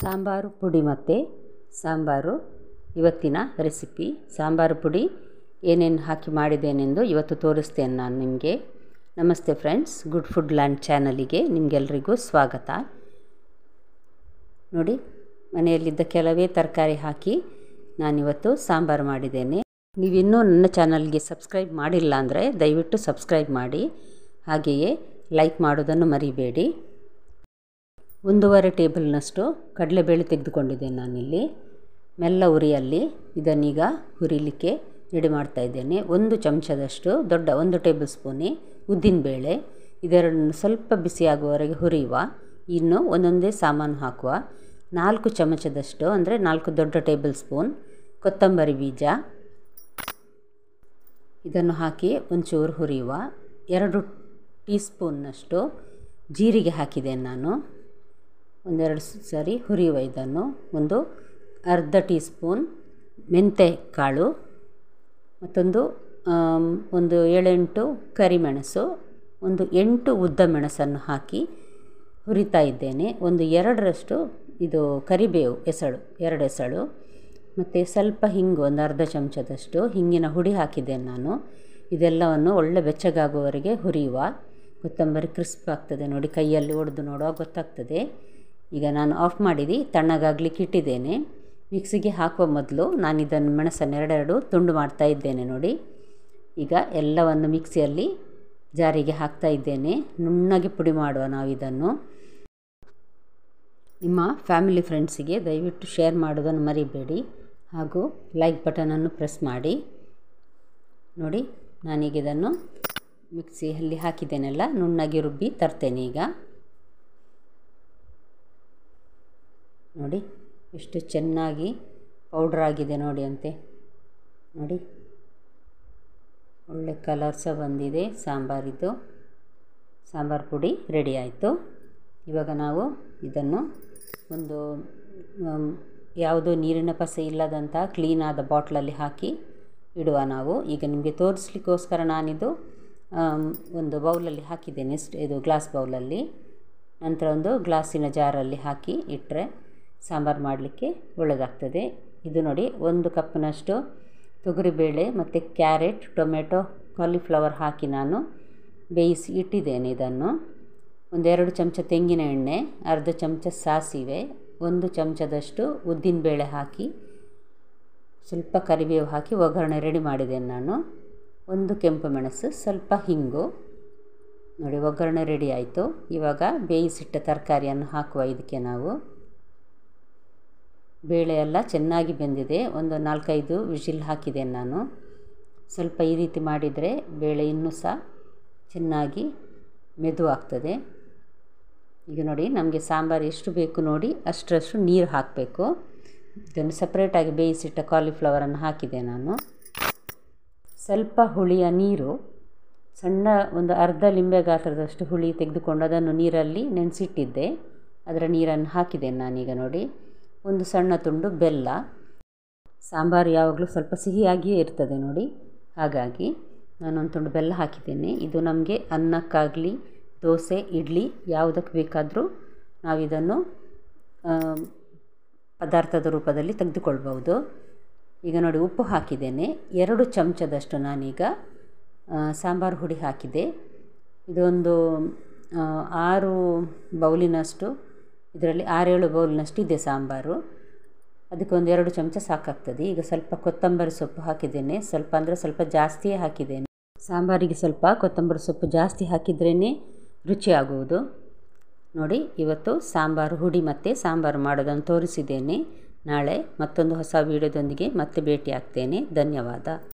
ಸಾಂಬಾರು ಪುಡಿ ಮತ್ತು ಸಾಂಬಾರು ಇವತ್ತಿನ ರೆಸಿಪಿ. ಸಾಂಬಾರು ಪುಡಿ ಏನೇನು ಹಾಕಿ ಮಾಡಿದ್ದೇನೆಂದು ಇವತ್ತು ತೋರಿಸ್ತೇನೆ ನಾನು ನಿಮಗೆ. ನಮಸ್ತೆ ಫ್ರೆಂಡ್ಸ್, ಗುಡ್ ಫುಡ್ ಲ್ಯಾಂಡ್ ಚಾನಲಿಗೆ ನಿಮಗೆಲ್ರಿಗೂ ಸ್ವಾಗತ. ನೋಡಿ, ಮನೆಯಲ್ಲಿದ್ದ ಕೆಲವೇ ತರಕಾರಿ ಹಾಕಿ ನಾನಿವತ್ತು ಸಾಂಬಾರು ಮಾಡಿದ್ದೇನೆ. ನೀವಿನ್ನೂ ನನ್ನ ಚಾನಲ್ಗೆ ಸಬ್ಸ್ಕ್ರೈಬ್ ಮಾಡಿಲ್ಲ ಅಂದರೆ ದಯವಿಟ್ಟು ಸಬ್ಸ್ಕ್ರೈಬ್ ಮಾಡಿ, ಹಾಗೆಯೇ ಲೈಕ್ ಮಾಡೋದನ್ನು ಮರಿಬೇಡಿ. 1.5 ಟೇಬಲ್ನಷ್ಟು ಕಡಲೆಬೇಳೆ ತೆಗೆದುಕೊಂಡಿದ್ದೇನೆ ನಾನಿಲ್ಲಿ. ಮೆಲ್ಲ ಉರಿಯಲ್ಲಿ ಇದನ್ನೀಗ ಹುರಿಲಿಕ್ಕೆ ರೆಡಿ ಮಾಡ್ತಾ ಇದ್ದೇನೆ. 1 ಚಮಚದಷ್ಟು ದೊಡ್ಡ 1 ಟೇಬಲ್ ಸ್ಪೂನೇ ಉದ್ದಿನಬೇಳೆ, ಇದೆರಡನ್ನು ಸ್ವಲ್ಪ ಬಿಸಿಯಾಗುವವರೆಗೆ ಹುರಿಯುವ. ಇನ್ನು ಒಂದೊಂದೇ ಸಾಮಾನು ಹಾಕುವ. 4 ಚಮಚದಷ್ಟು ಅಂದರೆ 4 ದೊಡ್ಡ ಟೇಬಲ್ ಸ್ಪೂನ್ ಕೊತ್ತಂಬರಿ ಬೀಜ, ಇದನ್ನು ಹಾಕಿ ಒಂಚೂರು ಹುರಿಯುವ. 2 ಟೀ ಸ್ಪೂನ್ನಷ್ಟು ಜೀರಿಗೆ ಹಾಕಿದ್ದೇನೆ ನಾನು. ಒಂದೆರಡು ಸರಿ ಹುರಿಯುವ ಇದನ್ನು. ಒಂದು ಅರ್ಧ ಟೀ ಸ್ಪೂನ್ ಮೆಂತ್ಯ ಕಾಳು, ಮತ್ತೊಂದು ಒಂದು 7-8 ಕರಿಮೆಣಸು, ಒಂದು 8 ಉದ್ದ ಮೆಣಸನ್ನು ಹಾಕಿ ಹುರಿತಾ ಇದ್ದೇನೆ. ಒಂದು 2ರಷ್ಟು ಇದು ಕರಿಬೇವು ಎಸಳು, 2 ಎಸಳು, ಮತ್ತು ಸ್ವಲ್ಪ ಹಿಂಗು, ಒಂದು ಅರ್ಧ ಚಮಚದಷ್ಟು ಹಿಂಗಿನ ಹುಡಿ ಹಾಕಿದ್ದೇನೆ ನಾನು. ಇದೆಲ್ಲವನ್ನು ಒಳ್ಳೆ ಬೆಚ್ಚಗಾಗುವವರೆಗೆ ಹುರಿಯುವ. ಕೊತ್ತಂಬರಿ ಕ್ರಿಸ್ಪ್ ಆಗ್ತದೆ ನೋಡಿ, ಕೈಯಲ್ಲಿ ಒಡೆದು ನೋಡುವಾಗ ಗೊತ್ತಾಗ್ತದೆ. ಈಗ ನಾನು ಆಫ್ ಮಾಡಿದ್ದು ತಣ್ಣಗಾಗಲಿಕ್ಕೆ ಇಟ್ಟಿದ್ದೇನೆ. ಮಿಕ್ಸಿಗೆ ಹಾಕುವ ಮೊದಲು ನಾನು ಇದನ್ನು ಮೆಣಸನ್ನು 2 ತುಂಡು ಮಾಡ್ತಾ ಇದ್ದೇನೆ ನೋಡಿ. ಈಗ ಎಲ್ಲವನ್ನು ಮಿಕ್ಸಿಯಲ್ಲಿ ಜಾರಿಗೆ ಹಾಕ್ತಾ ಇದ್ದೇನೆ. ನುಣ್ಣಗೆ ಪುಡಿ ಮಾಡುವ ನಾವು ಇದನ್ನು. ನಿಮ್ಮ ಫ್ಯಾಮಿಲಿ ಫ್ರೆಂಡ್ಸಿಗೆ ದಯವಿಟ್ಟು ಶೇರ್ ಮಾಡೋದನ್ನು ಮರಿಬೇಡಿ, ಹಾಗೂ ಲೈಕ್ ಬಟನನ್ನು ಪ್ರೆಸ್ ಮಾಡಿ. ನೋಡಿ, ನಾನೀಗ ಇದನ್ನು ಮಿಕ್ಸಿಯಲ್ಲಿ ಹಾಕಿದ್ದೇನೆಲ್ಲ ನುಣ್ಣಗೆ ರುಬ್ಬಿ ತರ್ತೇನೆ ಈಗ. ನೋಡಿ ಎಷ್ಟು ಚೆನ್ನಾಗಿ ಪೌಡ್ರ್ ಆಗಿದೆ ನೋಡಿ ಅಂತೆ. ನೋಡಿ, ಒಳ್ಳೆ ಕಲರ್ ಸಹ ಬಂದಿದೆ ಸಾಂಬಾರಿದ್ದು. ಸಾಂಬಾರು ಪುಡಿ ರೆಡಿ ಆಯಿತು. ಇವಾಗ ನಾವು ಇದನ್ನು ಒಂದು ಯಾವುದೋ ನೀರಿನ ಪಸೆ ಇಲ್ಲದಂಥ ಕ್ಲೀನಾದ ಬಾಟ್ಲಲ್ಲಿ ಹಾಕಿ ಇಡುವ ನಾವು. ಈಗ ನಿಮಗೆ ತೋರಿಸ್ಲಿಕ್ಕೋಸ್ಕರ ನಾನಿದು ಒಂದು ಬೌಲಲ್ಲಿ ಹಾಕಿದ್ದೇನೆ, ಇದು ಗ್ಲಾಸ್ ಬೌಲಲ್ಲಿ. ನಂತರ ಒಂದು ಗ್ಲಾಸಿನ ಜಾರಲ್ಲಿ ಹಾಕಿ ಇಟ್ಟರೆ ಸಾಂಬಾರು ಮಾಡಲಿಕ್ಕೆ ಒಳ್ಳೆಯದಾಗ್ತದೆ. ಇದು ನೋಡಿ, 1 ಕಪ್ನಷ್ಟು ತೊಗರಿಬೇಳೆ ಮತ್ತು ಕ್ಯಾರೆಟ್, ಟೊಮೆಟೊ, ಕಾಲಿಫ್ಲವರ್ ಹಾಕಿ ನಾನು ಬೇಯಿಸಿ ಇಟ್ಟಿದ್ದೇನೆ ಇದನ್ನು. 1-2 ಚಮಚ ತೆಂಗಿನ ಎಣ್ಣೆ, ಅರ್ಧ ಚಮಚ ಸಾಸಿವೆ, 1 ಚಮಚದಷ್ಟು ಉದ್ದಿನಬೇಳೆ ಹಾಕಿ ಸ್ವಲ್ಪ ಕರಿಬೇವು ಹಾಕಿ ಒಗ್ಗರಣೆ ರೆಡಿ ಮಾಡಿದ್ದೇನೆ ನಾನು. 1 ಕೆಂಪು ಮೆಣಸು, ಸ್ವಲ್ಪ ಹಿಂಗು. ನೋಡಿ, ಒಗ್ಗರಣೆ ರೆಡಿ ಆಯಿತು. ಇವಾಗ ಬೇಯಿಸಿಟ್ಟ ತರಕಾರಿಯನ್ನು ಹಾಕುವ ಇದಕ್ಕೆ ನಾವು. ಬೇಳೆ ಎಲ್ಲ ಚೆನ್ನಾಗಿ ಬೆಂದಿದೆ. ಒಂದು 4-5 ವಿಷಿಲ್ ಹಾಕಿದ್ದೇನೆ ನಾನು. ಸ್ವಲ್ಪ ಈ ರೀತಿ ಮಾಡಿದರೆ ಬೇಳೆ ಇನ್ನೂ ಸಹ ಚೆನ್ನಾಗಿ ಮೆದುವಾಗ್ತದೆ. ಈಗ ನೋಡಿ, ನಮಗೆ ಸಾಂಬಾರು ಎಷ್ಟು ಬೇಕು ನೋಡಿ ಅಷ್ಟರಷ್ಟು ನೀರು ಹಾಕಬೇಕು. ಇದನ್ನು ಸಪ್ರೇಟಾಗಿ ಬೇಯಿಸಿಟ್ಟ ಕಾಲಿಫ್ಲವರನ್ನು ಹಾಕಿದೆ ನಾನು. ಸ್ವಲ್ಪ ಹುಳಿಯ ನೀರು, ಸಣ್ಣ ಒಂದು ಅರ್ಧ ಲಿಂಬೆ ಗಾತ್ರದಷ್ಟು ಹುಳಿ ತೆಗೆದುಕೊಂಡು ಅದನ್ನು ನೀರಲ್ಲಿ ನೆನೆಸಿಟ್ಟಿದ್ದೆ, ಅದರ ನೀರನ್ನು ಹಾಕಿದ್ದೇನೆ ನಾನೀಗ ನೋಡಿ. 1 ಸಣ್ಣ ತುಂಡು ಬೆಲ್ಲ. ಸಾಂಬಾರು ಯಾವಾಗಲೂ ಸ್ವಲ್ಪ ಸಿಹಿಯಾಗಿಯೇ ಇರ್ತದೆ ನೋಡಿ, ಹಾಗಾಗಿ ನಾನೊಂದು ತುಂಡು ಬೆಲ್ಲ ಹಾಕಿದ್ದೇನೆ. ಇದು ನಮಗೆ ಅನ್ನಕ್ಕಾಗಲಿ ದೋಸೆ ಇಡ್ಲಿ ಯಾವುದಕ್ಕೆ ಬೇಕಾದರೂ ನಾವಿದನ್ನು ಪದಾರ್ಥದ ರೂಪದಲ್ಲಿ ತೆಗೆದುಕೊಳ್ಬೋದು. ಈಗ ನೋಡಿ, ಉಪ್ಪು ಹಾಕಿದ್ದೇನೆ. 2 ಚಮಚದಷ್ಟು ನಾನೀಗ ಸಾಂಬಾರು ಹುಡಿ ಹಾಕಿದೆ. ಇದೊಂದು 6 ಬೌಲಿನಷ್ಟು, ಇದರಲ್ಲಿ 6-7 ಬೌಲಿನಷ್ಟು ಇದೆ ಸಾಂಬಾರು. ಅದಕ್ಕೊಂದು 2 ಚಮಚ ಸಾಕಾಗ್ತದೆ. ಈಗ ಸ್ವಲ್ಪ ಕೊತ್ತಂಬರಿ ಸೊಪ್ಪು ಹಾಕಿದ್ದೇನೆ. ಸ್ವಲ್ಪ ಅಂದರೆ ಸ್ವಲ್ಪ ಜಾಸ್ತಿಯೇ ಹಾಕಿದ್ದೇನೆ. ಸಾಂಬಾರಿಗೆ ಸ್ವಲ್ಪ ಕೊತ್ತಂಬರಿ ಸೊಪ್ಪು ಜಾಸ್ತಿ ಹಾಕಿದ್ರೇ ರುಚಿಯಾಗುವುದು. ನೋಡಿ, ಇವತ್ತು ಸಾಂಬಾರು ಹುಡಿ ಮತ್ತು ಸಾಂಬಾರು ಮಾಡೋದನ್ನು ತೋರಿಸಿದ್ದೇನೆ. ನಾಳೆ ಮತ್ತೊಂದು ಹೊಸ ವೀಡಿಯೋದೊಂದಿಗೆ ಮತ್ತೆ ಭೇಟಿ ಆಗ್ತೇನೆ. ಧನ್ಯವಾದ.